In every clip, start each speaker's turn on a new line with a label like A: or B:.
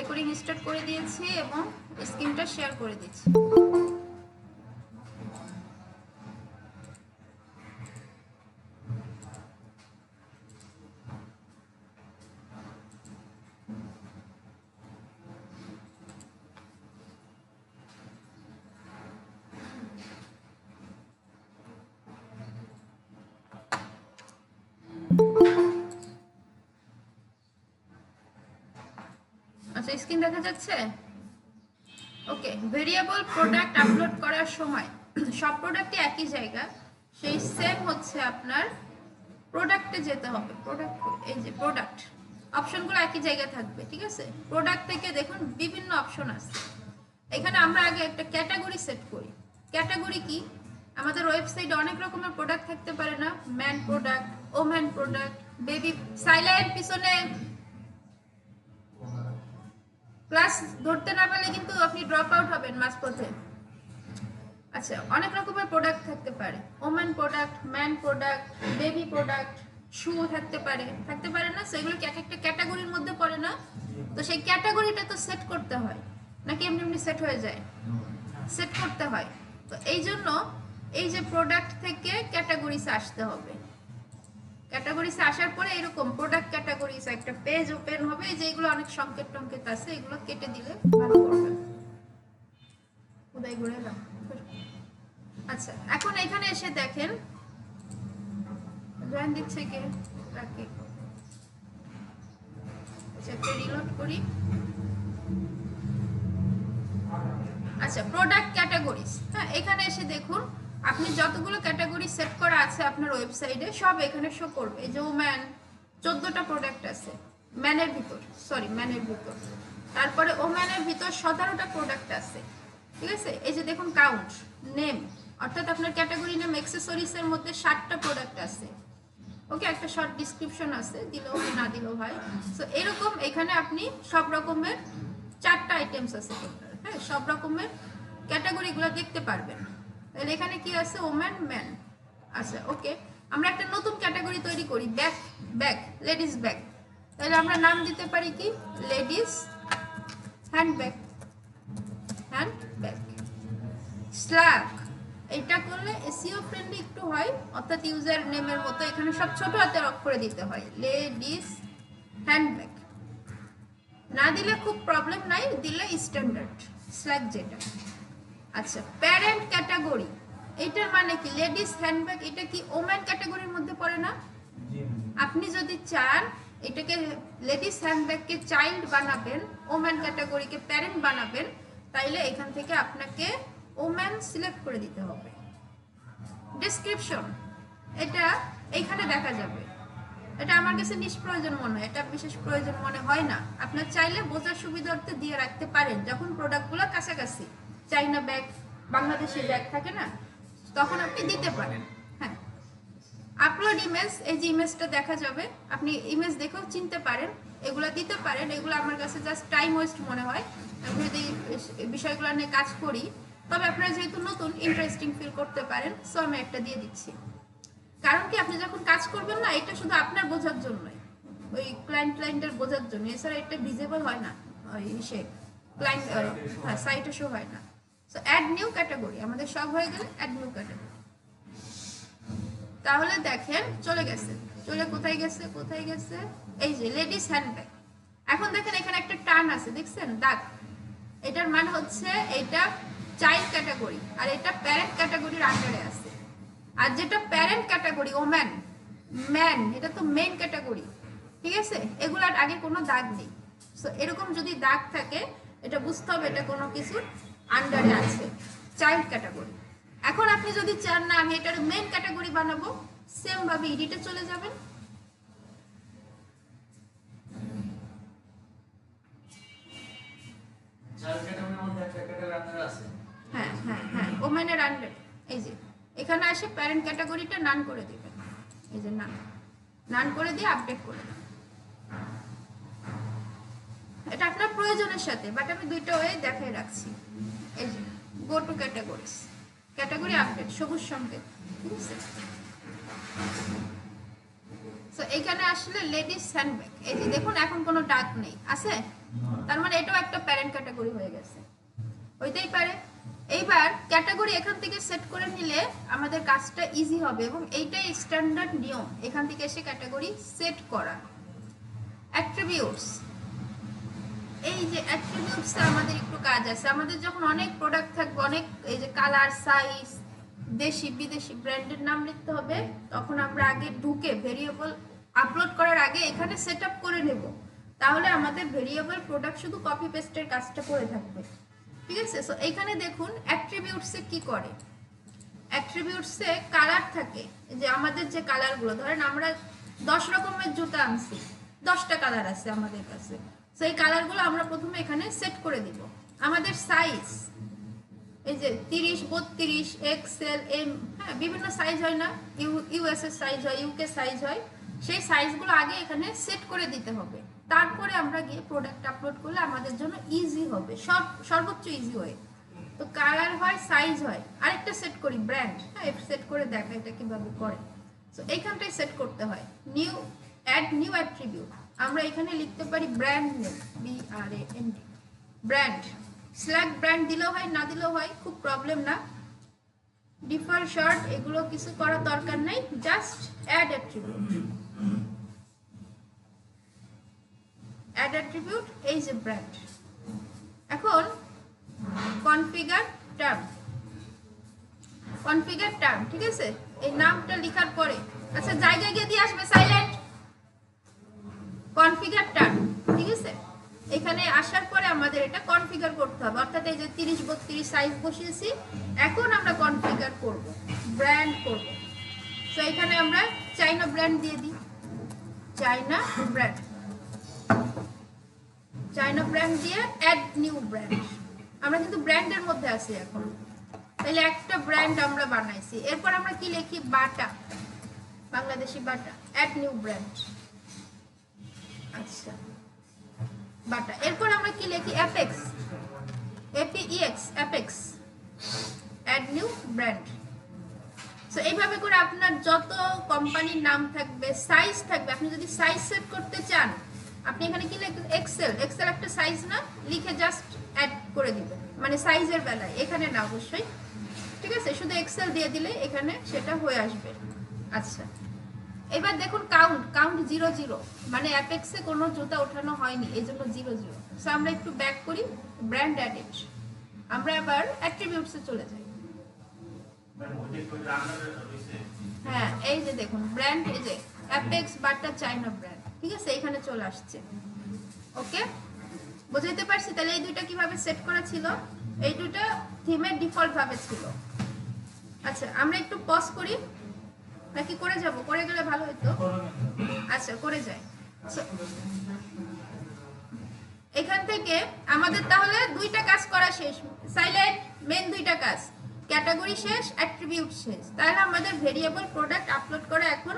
A: Recording start করে দিয়েছি এবং স্ক্রিনটা শেয়ার করে দিচ্ছি। আচ্ছা, স্ক্রিন দেখা যাচ্ছে? ওকে, ভেরিয়েবল প্রোডাক্ট আপলোড করার সময় সব প্রোডাক্টই একই জায়গা, সেই সেম হচ্ছে আপনার প্রোডাক্টে যেতে হবে। প্রোডাক্ট, এই যে প্রোডাক্ট অপশনগুলো একই জায়গায় থাকবে, ঠিক আছে? প্রোডাক্ট থেকে দেখুন বিভিন্ন অপশন আছে। এখানে আমরা আগে একটা ক্যাটাগরি সেট করি। ক্যাটাগরি কি? আমাদের ওয়েবসাইটে অনেক রকমের প্রোডাক্ট থাকতে পারে না? Man product, woman product, baby. Silent, পিছনে ক্লাস ধরতে না পারলে কিন্তু আপনি ড্রপ আউট হবেন মাঝপথে। আচ্ছা, অনেক রকমের প্রোডাক্ট থাকতে পারে। Woman product, man product, baby product, shoe থাকতে পারে না? সেগুলো কি এক একটা ক্যাটাগরির মধ্যে পড়ে না? তো সেই ক্যাটাগরিটা তো সেট করতে হয়, নাকি এমনি এমনি সেট হয়ে যায়? সেট করতে হয়। তো এই জন্য এই যে প্রোডাক্ট থেকে ক্যাটাগরিসে আসতে হবে। ক্যাটাগরিসে আসার পরে এরকম প্রোডাক্ট ক্যাটাগরিস একটা পেজ ওপেন হবে, যেগুলো অনেক সংকেত টঙ্কেত আছে, এগুলো কেটে দিলে ভালো করবে। উদয় ঘুরে এলাম। আচ্ছা, এখন এখানে এসে দেখেন জয়েন দিচ্ছে কে? রাকে। আচ্ছা, একটা রিলোড করি। আচ্ছা, প্রোডাক্ট ক্যাটাগরিজ। হ্যাঁ, এখানে এসে দেখুন আপনি যতগুলো ক্যাটাগরি সেট করা আছে আপনার ওয়েবসাইটে সব এখানে শো করবে। এই যে ওম্যান 14টা প্রোডাক্ট আছে ম্যানের ভিতর, তারপরে ওম্যানের ভিতর 17টা প্রোডাক্ট আছে, ঠিক আছে? এই যে দেখুন কাউন্ট, নেম, অর্থাৎ আপনার ক্যাটাগরি নেম অ্যাকসেসরিজের মধ্যে 60টা প্রোডাক্ট আছে। ওকে, একটা শর্ট ডিসক্রিপশন আছে, দিলেও না দিলেও হয়। সো এরকম এখানে আপনি সব রকমের 4টা আইটেমস আছে টোটাল। হ্যাঁ, সব রকমের ক্যাটাগরিগুলো দেখতে পারবেন। তাহলে এখানে কি আছে? Woman, man. আচ্ছা, ওকে, আমরা একটা নতুন ক্যাটাগরি তৈরি করি, ব্যাগ, লেডিস ব্যাগ। তাহলে আমরা নাম দিতে পারি কি? Ladies handbag, slack. এটা করলে এসইও ফ্রেন্ডলি একটু হয়, অর্থাৎ ইউজার নেমের মতো এখানে সব ছোট হাতের অক্ষরে দিতে হয়। লেডিস হ্যান্ডব্যাগ না দিলে খুব প্রবলেম নাই, দিলে স্ট্যান্ডার্ড স্ল্যাক যেটা। আচ্ছা, প্যারেন্ট ক্যাটাগরি, এটার মানে কি? লেডিস হ্যান্ডব্যাগ এটা কি ওম্যান ক্যাটাগরির মধ্যে পড়ে না? আপনি যদি চান এটাকে লেডিস হ্যান্ডব্যাগকে চাইল্ড বানাবেন, ওম্যান ক্যাটাগরিকে প্যারেন্ট বানাবেন, তাইলে এখান থেকে আপনাকে ওম্যান সিলেক্ট করে দিতে হবে। ডেসক্রিপশন, এটা এইখানে দেখা যাবে। এটা আমার কাছে নিষ্প্রয়োজন মনে হয়, এটা বিশেষ প্রয়োজন মনে হয় না। আপনার চাইলে বোঝার সুবিধার্থে দিয়ে রাখতে পারেন, যখন প্রোডাক্টগুলো কাছাকাছি, চাইনা ব্যাগ, বাংলাদেশি ব্যাগ থাকে না, তখন আপনি দিতে পারেন। হ্যাঁ, আপলোড ইমেজ, এই যে ইমেজটা দেখা যাবে, আপনি ইমেজ দেখেও চিনতে পারেন, এগুলো দিতে পারেন। এগুলো আমার কাছে জাস্ট টাইম ওয়েস্ট মনে হয়, আমি যদি বিষয়গুলো নিয়ে কাজ করি। তবে আপনারা যেহেতু নতুন, ইন্টারেস্টিং ফিল করতে পারেন, সো আমি একটা দিয়ে দিচ্ছি। কারণ কি, আপনি যখন কাজ করবেন না, এটা শুধু আপনার বোঝার জন্যই, ওই ক্লায়েন্টের বোঝার জন্য, এছাড়া এটা ভিজিবল হয় না ওই সে ক্লায়েন্ট, হ্যাঁ, সাইটে শো হয় না। সো অ্যাড নিউ ক্যাটাগরি, আমাদের সব হয়ে গেলে অ্যাড নিউ ক্যাটাগরি। তাহলে দেখেন চলে গেছে, কোথায় গেছে? এই যে লেডিস হ্যান্ডব্যাগ। এখন দেখেন এখানে একটা টান আছে, দেখছেন দাগ? এটার মানে হচ্ছে এটা চাইল্ড ক্যাটাগরি, আর এটা প্যারেন্ট ক্যাটাগরির আন্ডারে আছে। আর যেটা প্যারেন্ট ক্যাটাগরি ওম্যান, ম্যান, এটা তো মেইন ক্যাটাগরি, ঠিক আছে? এগুলার আগে কোনো দাগ নেই। সো এরকম যদি দাগ থাকে, এটা বুঝতে হবে এটা কোনো কিছু আন্ডারে আছে, চাইল্ড ক্যাটাগরি। এখন আপনি যদি চান না আমি এটার মেইন ক্যাটাগরি বানাবো, সেম ভাবে এডিটে চলে যাবেন। হ্যাঁ, ওমেনের আন্ডার, এই যে এখানে আসে প্যারেন্ট ক্যাটাগরিটা নান করে দিবেন। এই যে নান করে দিয়ে আপডেট করে দেবেন। এটা আপনার প্রয়োজনের সাথে, বাট আমি দুইটা ওয়ে দেখাই রাখছি। এই যে go to categories, category update, সবুজ সংকেত, ঠিক আছে? সো এখানে আসলে লেডিস হ্যান্ডব্যাগ, এই যে দেখুন এখন কোনো ডাক নেই আছে, তার মানে এটাও একটা প্যারেন্ট ক্যাটাগরি হয়ে গেছে, হইতেই পারে। এইবার ক্যাটাগরি এখান থেকে সেট করে নিলে আমাদের কাজটা ইজি হবে, এবং এইটাই স্ট্যান্ডার্ড নিয়ম এখান থেকে এসে ক্যাটাগরি সেট করা। অ্যাট্রিবিউটস, এই যে অ্যাট্রিবিউটসে আমাদের একটু কাজ আছে। আমাদের যখন অনেক প্রোডাক্ট থাকবে, অনেক এই যে কালার, সাইজ, দেশি বিদেশি ব্র্যান্ডের নাম লিখতে হবে, তখন আমরা আগে ঢুকে ভেরিয়েবল আপলোড করার আগে এখানে সেট আপ করে নেব, তাহলে আমাদের ভেরিয়েবল প্রোডাক্ট শুধু কপি পেস্টের কাজটা করে থাকবে, ঠিক আছে। সো এখানে দেখুন অ্যাট্রিবিউটসে কি করে, অ্যাট্রিবিউটসে কালার থাকে, যে আমাদের যে কালারগুলো, ধরেন আমরা 10 রকমের জুতা আনছি, 10টা কালার আছে আমাদের কাছে, সেই কালারগুলো আমরা প্রথমে এখানে সেট করে দিব। আমাদের সাইজ, এই যে 30, 32, এক্সেল, এম, হ্যাঁ বিভিন্ন সাইজ হয় না, ইউএস এর সাইজ হয়, ইউকে সাইজ হয়, সেই সাইজগুলো আগে এখানে সেট করে দিতে হবে, তারপরে আমরা গিয়ে প্রোডাক্ট আপলোড করলে আমাদের জন্য ইজি হবে, সর্বোচ্চ ইজি হয়। তো কালার হয়, সাইজ হয়, আরেকটা সেট করি ব্র্যান্ড, হ্যাঁ সেট করে দেখা এটা কিভাবে করে। সো এইখানটাই সেট করতে হয়, নিউ, অ্যাড নিউ অ্যাট্রিবিউট, আমরা এখানে লিখতে পারি brand name, BRAND, brand, slack brand দিলেও হয়, না দিলেও হয়, খুব প্রবলেম না। ডিফল্ট শর্ট এগুলো কিছু করার দরকার নাই, just add attribute, add attribute, এই যে ব্র্যান্ড। এখন কনফিগার টার্ম, কনফিগার টার্ম, ঠিক আছে, এই নামটা লেখার পরে, আচ্ছা জায়গায় গিয়ে দিয়ে আসবে, সাইলেন্ট। কনফিগার টার্ম, ঠিক আছে, এখানে আসার পরে আমাদের এটা কনফিগার করতে হবে, অর্থাৎ এই যে 30, 32 সাইজ বসিয়েছি, এখন আমরা কনফিগার করব, ব্র্যান্ড করব। সো এখানে আমরা চাইনা ব্র্যান্ড দিয়ে দিই, চাইনা ব্র্যান্ড, চাইনা ব্র্যান্ড দিয়ে অ্যাড নিউ ব্র্যান্ড, আমরা কিন্তু ব্র্যান্ডের মধ্যে আছি এখন, তাহলে একটা ব্র্যান্ড আমরা বানাইছি। এরপর আমরা কি লিখি, Bata, Bangladeshi Bata, add new brand, আচ্ছা বাটা। এরপর আমরা কি লিখি, Apex, APEX, Apex, add new brand. So এইভাবে করে আপনার যত কোম্পানির নাম থাকবে, সাইজ থাকবে, আপনি যদি সাইজ সেট করতে চান, আপনি এখানে কি লিখবেন, এক্সেল, এক্সেল একটা সাইজ না, লিখে জাস্ট অ্যাড করে দিবেন, মানে সাইজের বেলায়, এখানে না অবশ্যই, ঠিক আছে, শুধু এক্সেল দিয়ে দিলে এখানে সেটা হয়ে আসবে। আচ্ছা এবার দেখুন কাউন্ট, কাউন্ট 0, 0, মানে অ্যাপেক্সে কোনো জুতা ওঠানো হয়নি, এই জন্য 0, 0। সো আমরা একটু ব্যাক করি, ব্র্যান্ড অ্যাডেড, আমরা আবার অ্যাট্রিবিউটসে চলে যাই। হ্যাঁ এই যে দেখুন ব্র্যান্ড, এই যে অ্যাপেক্স বাটা চাইনা ব্র্যান্ড, ঠিক আছে, এখানে চলে আসছে। ওকে, বুঝাইতে পারছি? তাহলে এই দুইটা কিভাবে সেট করা ছিল, এই দুইটা থিমের ডিফল্ট ভাবে ছিল। আচ্ছা আমরা একটু পজ করি, নাকি করে যাব, করে গেলে ভালো হতো। আচ্ছা করে যাই। এখান থেকে আমাদের তাহলে দুইটা কাজ করা শেষ, সাইলেন্ট, মেন দুইটা কাজ, ক্যাটাগরি শেষ, অ্যাট্রিবিউট শেষ, তাহলে আমাদের ভেরিয়েবল প্রোডাক্ট আপলোড করা এখন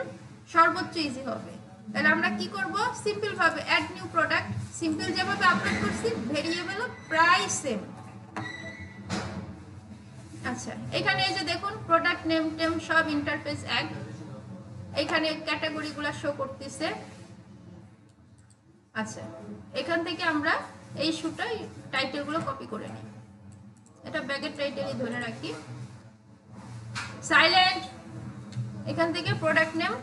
A: সর্বোচ্চ ইজি হবে। তাহলে আমরা কি করব, সিম্পল ভাবে অ্যাড নিউ প্রোডাক্ট, সিম্পল যেভাবে আপলোড করছি ভেরিয়েবলও প্রায় সেম। আচ্ছা এখানে এই যে দেখুন প্রোডাক্ট নেম টেম সব ইন্টারফেস এক, এখানে ক্যাটাগরিগুলো শো করতেছে। আচ্ছা এখান থেকে আমরা এই শুটা টাইটেলগুলো কপি করে নিই, এটা ব্যাগের টাইটেলই ধরে রাখি, সাইলেন্ট। এখান থেকে product name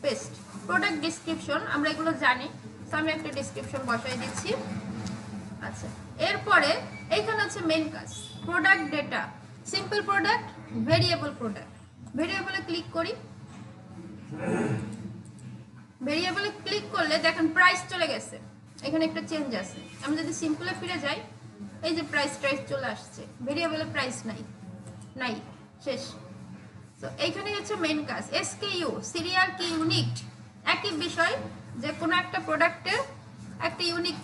A: paste, product description আমরা এগুলো জানি, তো আমি একটা ডেসক্রিপশন বসাই দিচ্ছি। আচ্ছা এরপরে এইখানে হচ্ছে মেন কাজ, product data, simple product, variable product, ভেরিয়েবলে ক্লিক করি, ভেরিয়েবলে ক্লিক করলে দেখেন প্রাইস চলে গেছে, এখানে একটা চেঞ্জ আছে। আমি যদি সিম্পলে ফিরে যাই, এই যে প্রাইস ট্রাইস চলে আসছে, ভেরিয়েবলে প্রাইস নাই, নাই, শেষ। তো এইখানে হচ্ছে মেন কাজ, SKU, সিরিয়াল কি ইউনিক, একই বিষয়, যে কোনো একটা প্রোডাক্টের একটা ইউনিক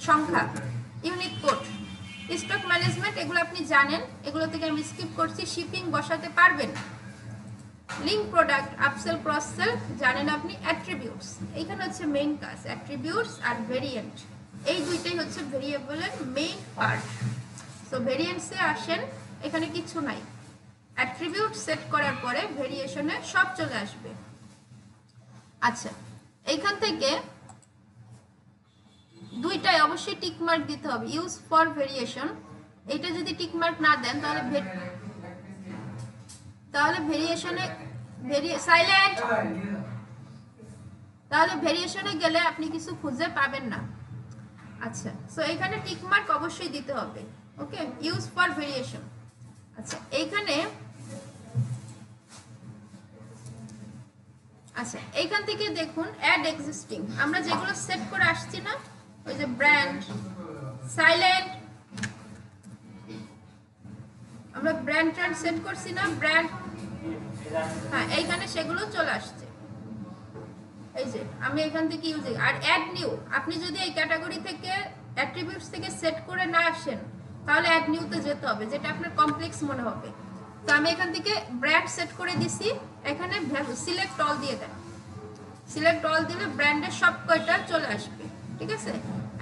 A: সংখ্যা, ইউনিক কোড। স্টক ম্যানেজমেন্ট এগুলো আপনি জানেন, এগুলো থেকে আমি স্কিপ করছি, শিপিং বসাতে পারবেন। লিঙ্ক প্রোডাক্ট, আপসেল ক্রসসেল জানেন আপনি। অ্যাট্রিবিউটস, এইখানে হচ্ছে মেইন কাজ, অ্যাট্রিবিউটস আর ভেরিয়েন্ট, এই দুইটাই হচ্ছে ভেরিয়েবলের মেইন পার্ট। সো ভেরিয়েন্টসে আসেন, এখানে কিছু নাই, অ্যাট্রিবিউট সেট করার পরে ভেরিয়েশনে সব চলে আসবে। আচ্ছা এইখান থেকে দুইটাই অবশ্যই টিক মার্ক দিতে হবে, ইউজ ফর ভেরিয়েশন। এটা যদি টিক মার্ক না দেন তাহলে ভেরিয়েশনে সাইলেন্ট, তাহলে ভেরিয়েশনে গেলে আপনি কিছু খুঁজে পাবেন না। আচ্ছা, সো এখানে টিক মার্ক অবশ্যই দিতে হবে। ওকে, ইউজ ফর ভেরিয়েশন। আচ্ছা, এইখানে এইখান থেকে দেখুন অ্যাড এক্সিস্টিং, আমরা যেগুলো সেট করে আসছি না, ওই যে ব্র্যান্ড, সাইলেন্ট, আমরা ব্র্যান্ড ট্রেন্ড সেট করছি না, ব্র্যান্ড, হ্যাঁ এইখানে সেগুলো চলে আসছে। এই যে আমি এখান থেকে ইউজ, আর অ্যাড নিউ, আপনি যদি এই ক্যাটাগরি থেকে অ্যাট্রিবিউটস থেকে সেট করে না আসেন তাহলে অ্যাড নিউতে যেতে হবে, যেটা আপনার কমপ্লেক্স মনে হবে। তো আমি এখান থেকে ব্র্যান্ড সেট করে দিছি, এখানে সিলেক্ট অল দিয়ে দেন। সিলেক্ট অল দিলে ব্র্যান্ডের সব কয়টা চলে আসবে, ঠিক আছে।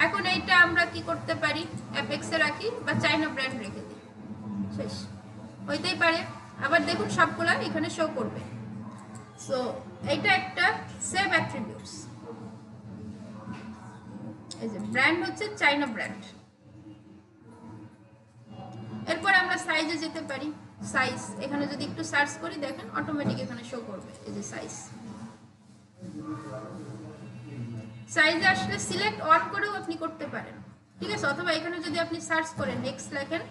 A: এখন এইটা আমরা কি করতে পারি, অ্যাপেক্সে রাখি বা চাইনা ব্র্যান্ড রেখে দিই, শেষ হইতেই পারে। আবার দেখুন সবগুলা এখানে শো করবে। সো এইটা একটা সেভ অ্যাট্রিবিউটস। এই যে ব্র্যান্ড হচ্ছে চাইনা ব্র্যান্ড। এরপর আমরা সাইজে যেতে পারি, সাইজ এখানে যদি একটু সার্চ করি দেখেন অটোমেটিক এখানে শো করবে। এই যে সাইজ, সাইজে আসলে সিলেক্ট অন করেও আপনি করতে পারেন, ঠিক আছে। অথবা এখানে যদি আপনি সার্চ করেন নেক্সট লেখেন,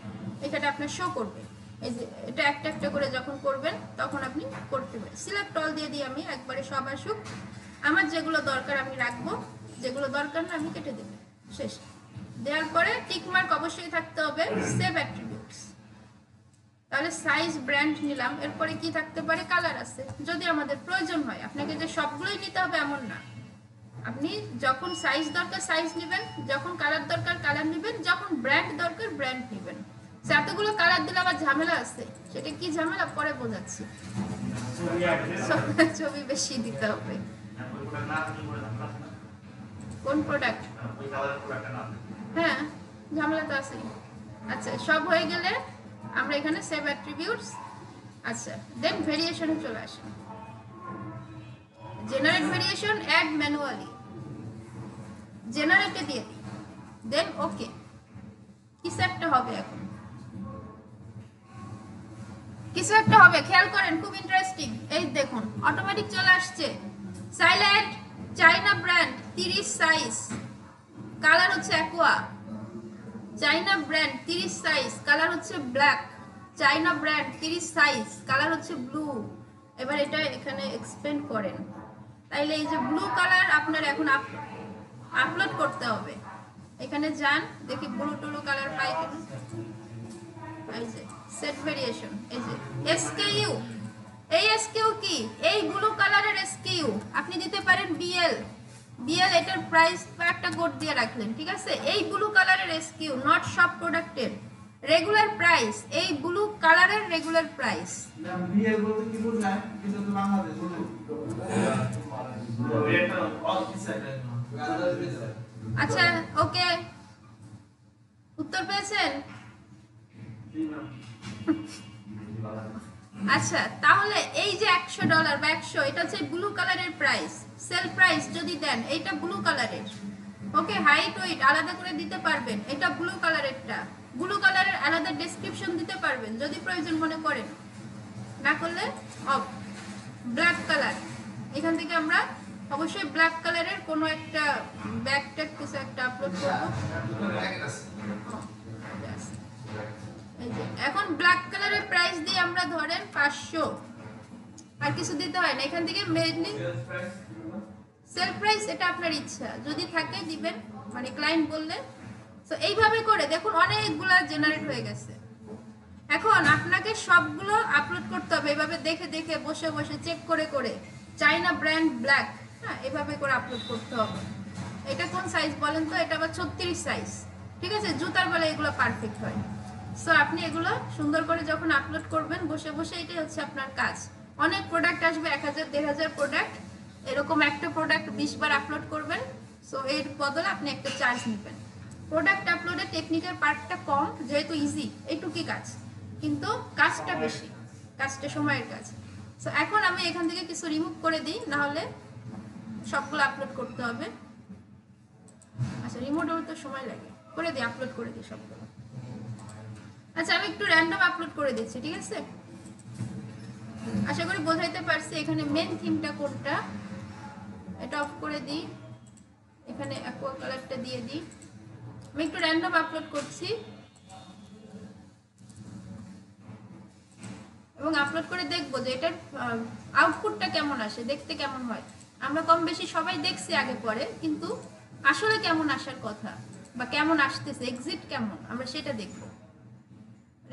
A: এখানে আপনার শো করবে। এই যে এটা একটা একটা করে যখন করবেন তখন আপনি করতে পারেন। সিলেক্ট অল দিয়ে দিই আমি, একবারে সব আসুক। আমার যেগুলো দরকার আমি রাখবো, যেগুলো দরকার না আমি কেটে দেব, শেষ। দেওয়ার পরে টিক মার্ক অবশ্যই থাকতে হবে, সেভ অ্যাট্রিবিউটস। তাহলে সাইজ ব্র্যান্ড নিলাম, এরপরে কি থাকতে পারে, কালার আছে যদি আমাদের প্রয়োজন হয়। আপনাকে যে সবগুলোই নিতে হবে এমন না, আপনি যখন সাইজ দরকার সাইজ নেবেন, যখন কালার দরকার কালার নেবেন, যখন ব্র্যান্ড দরকার ব্র্যান্ড নেবেন। এতগুলো কালার দিলে আবার ঝামেলা আছে, সেটা কি ঝামেলা পরে বোঝাচ্ছি। ছবি বেশি দিতে হবে। কোন প্রোডাক্ট? হ্যাঁ, ঝামেলা তো আছে। আচ্ছা, সব হয়ে গেলে আমরা এখানে সেভ অ্যাট্রিবিউটস। আচ্ছা, দেন ভেরিয়েশনে চলে আসি। জেনারেট ভেরিয়েশন, অ্যাড ম্যানুয়ালি, জেনারেটে দিয়ে দিই, দেন ওকে। কিছু একটা হবে, এখন কিছু একটা হবে, খেয়াল করেন, খুব ইন্টারেস্টিং। এই দেখুন অটোমেটিক চলে আসছে, সাইলেন্ট, চাইনা ব্র্যান্ড 30 সাইজ, কালার হচ্ছে অ্যাকোয়া, চাইনা ব্র্যান্ড 30 সাইজ, কালার হচ্ছে ব্ল্যাক, চাইনা ব্র্যান্ড 30 সাইজ, কালার হচ্ছে ব্লু। এবার এটা এখানে এক্সপেন্ড করেন, তাইলে এই যে ব্লু কালার আপনার এখন আপলোড করতে হবে। এখানে যান, দেখি ব্লু টুলু কালার পাই কিনা। এই যে সেট ভেরিয়েশন, এই যে এসকিউ, এই এসকিউ কি, এই ব্লু কালারের এসকিউ আপনি দিতে পারেন বিএল। বিএল এটার প্রাইস একটা কোড দিয়ে রাখলেন, ঠিক আছে। এই ব্লু কালারের এসকিউ, নট সব প্রোডাক্টের রেগুলার প্রাইস, এই ব্লু কালারের রেগুলার প্রাইস। বিএল বলতে কি বোঝায়, কিন্তু তো বাংলাদেশ বলুন। আচ্ছা, ওকে, উত্তর পেয়েছেন? আচ্ছা, তাহলে এই যে $100 বা 100, এটা হচ্ছে ব্লু কালারের প্রাইস। সেল প্রাইস যদি দেন, এইটা ব্লু কালারের, ওকে। হাইট ওয়েট আলাদা করে দিতে পারবেন, এটা ব্লু কালারেরটা। ব্লু কালারের আলাদা ডেসক্রিপশন দিতে পারবেন যদি প্রয়োজন মনে করেন, না করলে অফ। ব্ল্যাক কালার, এখান থেকে আমরা অবশ্যই ব্ল্যাক কালারের কোনো একটা ব্যাকট্যাগ কিছু একটা আপলোড করব। এখন ব্ল্যাক কালারের প্রাইস দিয়ে আমরা ধরেন 500, আর কিছু দিতে হয় না। এখান থেকে মেইনলি সেল প্রাইস, এটা আপনার ইচ্ছা, যদি থাকে দিবেন, মানে ক্লায়েন্ট বললে। তো এইভাবে করে দেখুন অনেকগুলা জেনারেট হয়ে গেছে। এখন আপনাকে সবগুলো আপলোড করতে হবে, এভাবে দেখে দেখে বসে বসে চেক করে করে। চাইনা ব্র্যান্ড ব্ল্যাক, হ্যাঁ, এভাবে করে আপলোড করতে হবে। এটা কোন সাইজ বলেন তো? এটা আবার 36 সাইজ, ঠিক আছে। জুতার বেলা এগুলো পারফেক্ট হয়। সো আপনি এগুলো সুন্দর করে যখন আপলোড করবেন বসে বসে, এটাই হচ্ছে আপনার কাজ। অনেক প্রোডাক্ট আসবে, 1000-1500 প্রোডাক্ট, এরকম একটা প্রোডাক্ট 20 বার আপলোড করবেন। সো এর বদলে আপনি একটা চার্জ নেবেন। প্রোডাক্ট আপলোডে টেকনিক্যাল পার্টটা কম, যেহেতু ইজি, এইটুকুই কাজ, কিন্তু কাজটা বেশি, কাজটা সময়ের কাজ। সো এখন আমি এখান থেকে কিছু রিমুভ করে দিই, না হলে সবগুলো আপলোড করতে হবে। আচ্ছা রিমোট তো সময় লাগে, করে দিই, আপলোড করে দিই সবগুলো। আচ্ছা আমি একটু র্যান্ডম আপলোড করে দিচ্ছি, ঠিক আছে? আশা করি বোঝাইতে পারছি। এখানে মেন থিমটা কোনটা, এটা অফ করে দিই, এখানে অ্যাকোয়া কালারটা দিয়ে দিই। আমি একটু র্যান্ডম আপলোড করছি এবং আপলোড করে দেখবো যে এটার আউটপুটটা কেমন আসে, দেখতে কেমন হয়। আমরা কম বেশি সবাই দেখছি আগে পরে, কিন্তু আসলে কেমন আসার কথা বা কেমন আসতেছে, এক্সিট কেমন, আমরা সেটা দেখব।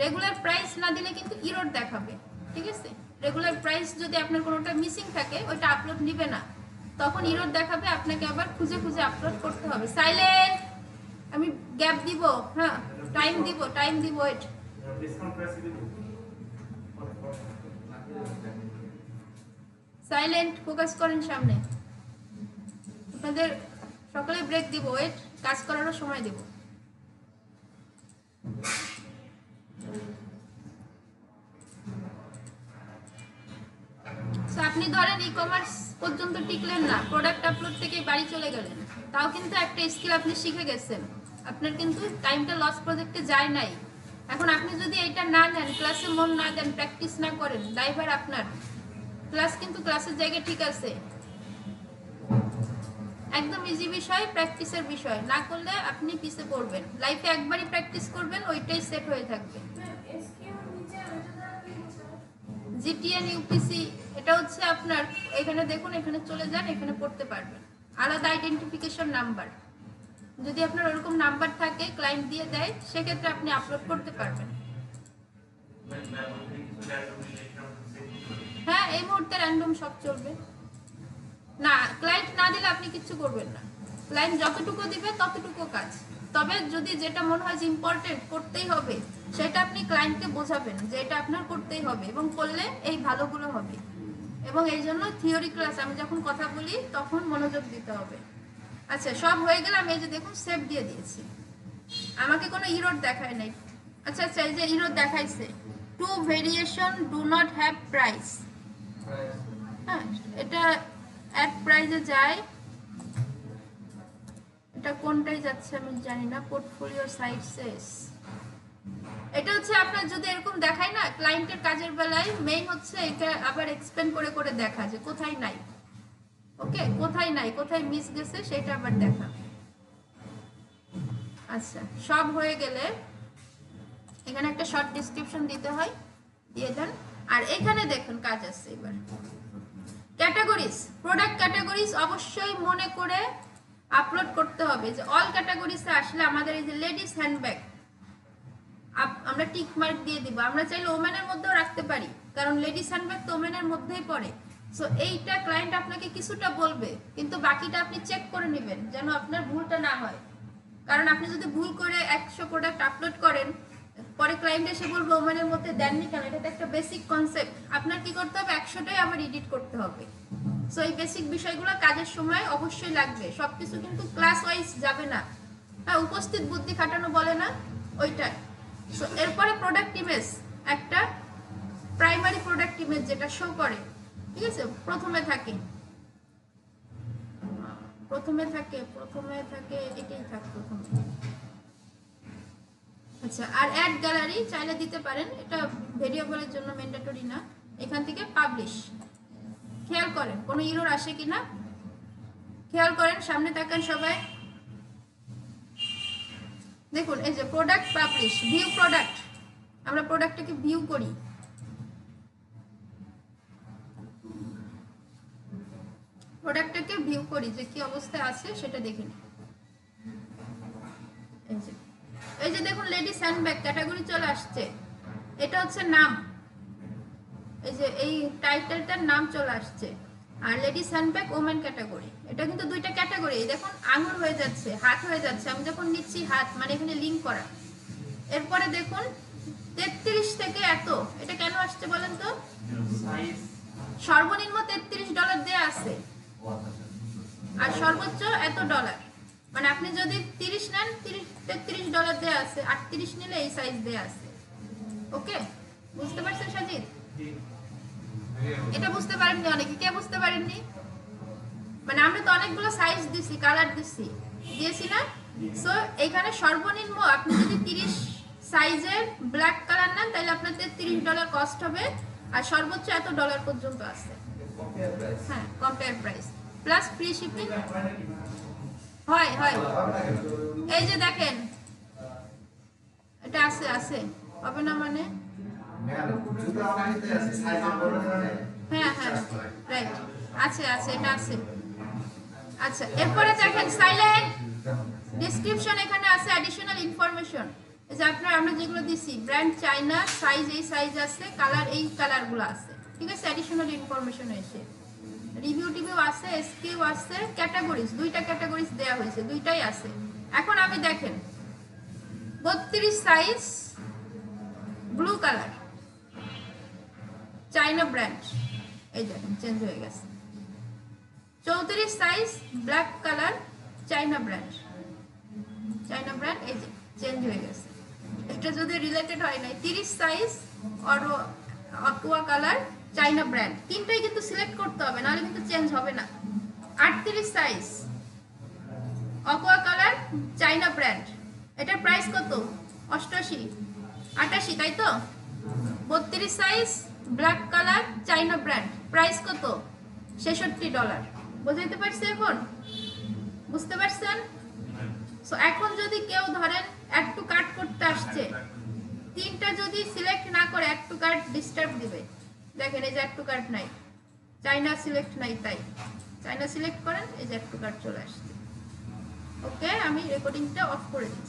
A: রেগুলার প্রাইস না দিলে কিন্তু ইরর দেখাবে, ঠিক আছে? রেগুলার প্রাইস যদি আপনার কোনোটা মিসিং থাকে, ওইটা আপলোড নিবে না, তখন ইরর দেখাবে, আপনাকে আবার খুঁজে খুঁজে আপলোড করতে হবে। সাইলেন্ট, আমি গ্যাপ দিব, হ্যাঁ টাইম দিব, ওয়েট। সাইলেন্ট, ফোকাস করেন সামনে। আপনাদের সকালে ব্রেক দিব, ওয়েট, কাজ করারও সময় দিব। আপনি ধরেন ই কমার্স পর্যন্ত টিকলেন না, প্রোডাক্ট আপলোড থেকে বাড়ি চলে গেলেন, তাও কিন্তু একটা স্কিল আপনি শিখে গেছেন, আপনার কিন্তু টাইমটা লস প্রজেক্টে যায় নাই। এখন আপনি যদি এটা না নেন, ক্লাসে মন না দেন, প্র্যাকটিস না করেন, ড্রাইভার আপনার। ক্লাস কিন্তু ক্লাসের জায়গায় ঠিক আছে, একদম ইজি বিষয়, প্র্যাকটিসের বিষয়। না করলে আপনি পিছে পড়বেন। লাইফে একবারই প্র্যাকটিস করবেন, ওইটাই সেট হয়ে থাকবে। জিটিএন ইউপিসি এটা হচ্ছে আপনার, এখানে দেখুন, এখানে চলে যান, এখানে পড়তে পারবেন। আলাদা আইডেন্টিফিকেশন নাম্বার, যদি আপনার ওরকম নাম্বার থাকে, ক্লায়েন্ট দিয়ে দেয়, সেক্ষেত্রে আপনি আপলোড করতে পারবেন। হ্যাঁ এই মুহূর্তে র্যান্ডম সব চলবে না, ক্লায়েন্ট না দিলে আপনি কিচ্ছু করবেন না। ক্লায়েন্ট যতটুকু দিবে ততটুকু কাজ। তবে যদি যেটা মনে হয় যে ইম্পর্টেন্ট করতেই হবে, সেটা আপনি ক্লায়েন্টকে বোঝাবেন যে এটা আপনার করতেই হবে, এবং করলে এই ভালোগুলো হবে। এবং এই জন্য থিওরি ক্লাস আমি যখন কথা বলি তখন মনোযোগ দিতে হবে। আচ্ছা সব হয়ে গেলে আমি এই যে দেখুন সেভ দিয়ে দিয়েছি, আমাকে কোনো ইরর দেখায় নাই। আচ্ছা আচ্ছা, এই যে ইরর দেখাইছে, two variation do not have price. হ্যাঁ এটা অ্যাড প্রাইজে যায়, এটা কোনটাই যাচ্ছে আমি জানি না, পোর্টফোলিও সাইট সেস। এটা হচ্ছে আপনার যদি এরকম দেখায় না, ক্লায়েন্টের কাজের বেলায় মেইন হচ্ছে এটা আবার এক্সপ্লেন করে করে দেখা যে কোথায় নাই, ওকে কোথায় নাই, কোথায় মিস গেছে সেটা আবার দেখা। আচ্ছা সব হয়ে গেলে এখানে একটা শর্ট ডেসক্রিপশন দিতে হয়, দিয়ে দেন। আর এখানে দেখুন কাজ আছে এবার, ক্যাটাগরিজ, প্রোডাক্ট ক্যাটাগরিজ অবশ্যই মনে করে আপলোড করতে হবে। যে অল ক্যাটাগরিজে আসলে আমাদের এই যে লেডিস হ্যান্ডব্যাগ, আমরা টিক মার্ক দিয়ে দিব। আমরা চাইলে ওমেনের মধ্যেও রাখতে পারি, কারণ লেডিস হ্যান্ডব্যাগ তো ওমেনের মধ্যেই পড়ে। সো এইটা ক্লায়েন্ট আপনাকে কিছুটা বলবে, কিন্তু বাকিটা আপনি চেক করে নেবেন যেন আপনার ভুলটা না হয়। কারণ আপনি যদি ভুল করে 100 প্রোডাক্ট আপলোড করেন, পরে ক্লায়েন্ট এসে বলবে ওমেনের মধ্যে দেননি কেন, এটা তো একটা বেসিক কনসেপ্ট। আপনার কি করতে হবে, 100টাই আবার এডিট করতে হবে। সো এই বেসিক বিষয়গুলো কাজের সময় অবশ্যই লাগবে। সবকিছু কিন্তু ক্লাস ওয়াইজ যাবে না, হ্যাঁ উপস্থিত বুদ্ধি খাটানো বলে না ওইটা। সো এরপরে প্রোডাক্ট ইমেজ, একটা প্রাইমারি প্রোডাক্ট ইমেজ যেটা শো করে, ঠিক আছে, প্রথমে থাকে এটাই থাকে প্রথমে। আচ্ছা আর অ্যাড গ্যালারি চাইলে দিতে পারেন, এটা ভেরিয়েবলের জন্য ম্যান্ডেটরি না। এখান থেকে পাবলিশ, খেয়াল করেন কোনো ইরর আসে কিনা, খেয়াল করেন, সামনে তাকান সবাই। দেখুন এই যে প্রোডাক্ট পাবলিশ, ভিউ প্রোডাক্ট, আমরা প্রোডাক্টটাকে ভিউ করি। প্রোডাক্টটাকে ভিউ করি যে কি অবস্থায় আছে সেটা দেখে নিই। এই যে দেখুন লেডিস হ্যান্ডব্যাগ ক্যাটাগরি চলে আসছে, এটা হচ্ছে নাম, এই যে এই টাইটেলটার নাম চলে আসছে। আর লেডিস হ্যান্ডব্যাগ ওমেন ক্যাটাগরি, এটা কিন্তু দুইটা ক্যাটাগরি। দেখুন আঙুল হয়ে যাচ্ছে, হাত হয়ে যাচ্ছে, আমি যখন নিচ্ছি হাত মানে এখানে লিঙ্ক করা। এরপরে দেখুন 33 থেকে এত, এটা কেন আসছে বলেন তো? সর্বনিম্ন $33 দেয়া আছে আর সর্বোচ্চ এত ডলার, মানে আপনি যদি 30 নেন $33 দেয়া আছে, 38 নিলে এই সাইজ দেয়া আছে। ওকে বুঝতে পারছেন সাজিদ? এটা বুঝতে পারেননি অনেকে, কে বুঝতে পারেননি? মানে আমরা তো অনেকগুলো সাইজ দিছি, কালার দিয়েছি না। সো এখানে সর্বনিম্ন আপনি যদি 30 সাইজের ব্ল্যাক কালার নেন তাহলে আপনাদের $30 কস্ট হবে, আর সর্বোচ্চ এত ডলার পর্যন্ত আছে। হ্যাঁ, compare price plus free shipping হয়। এই যে দেখেন এটা আছে হবে না মানে, হ্যাঁ রাইট, আছে এটা আছে। আচ্ছা, এরপরে দেখেন সাইলেন্ট ডেসক্রিপশন এখানে আছে, অ্যাডিশনাল ইনফরমেশন। এই যে আমরা যেগুলো দিছি, ব্র্যান্ড চায়না, সাইজ এই সাইজ আছে, কালার এই কালারগুলো আছে, ঠিক আছে। অ্যাডিশনাল ইনফরমেশন এসে রিভিউ টিভিউ আছে, এসকিউ আছে, ক্যাটাগরিজ, দুইটা ক্যাটাগরিজ দেয়া হয়েছে, দুইটাই আছে। এখন আমি দেখেন 32 size blue colour China brand, এই দেখেন চেঞ্জ হয়ে গেছে। 34 size black colour China brand, এই যে চেঞ্জ হয়ে গেছে। এটা যদি রিলেটেড হয় নাই। 30 সাইজ অকুয়া কালার চায়না ব্র্যান্ড, তিনটাই কিন্তু সিলেক্ট করতে হবে, নাহলে কিন্তু চেঞ্জ হবে না। 38 সাইজ অকুয়া কালার চায়না ব্র্যান্ড, এটার প্রাইস কত? 88, তাই তো। 32 size black colour China brand, price কত? $66। বুঝতে পারছি? এখন বুঝতে পারছেন? সো এখন যদি কেউ ধরেন অ্যাড টু কার্ট করতে আসছে, তিনটা যদি সিলেক্ট না করে অ্যাড টু কার্ট ডিস্টার্ব দিবে। দেখেন এই যে অ্যাড টু কার্ট নাই, চায়না সিলেক্ট নাই, তাই চায়না সিলেক্ট করেন, এই যে অ্যাড টু কার্ট চলে আসছে। ওকে, আমি রেকর্ডিংটা অফ করে দিচ্ছি।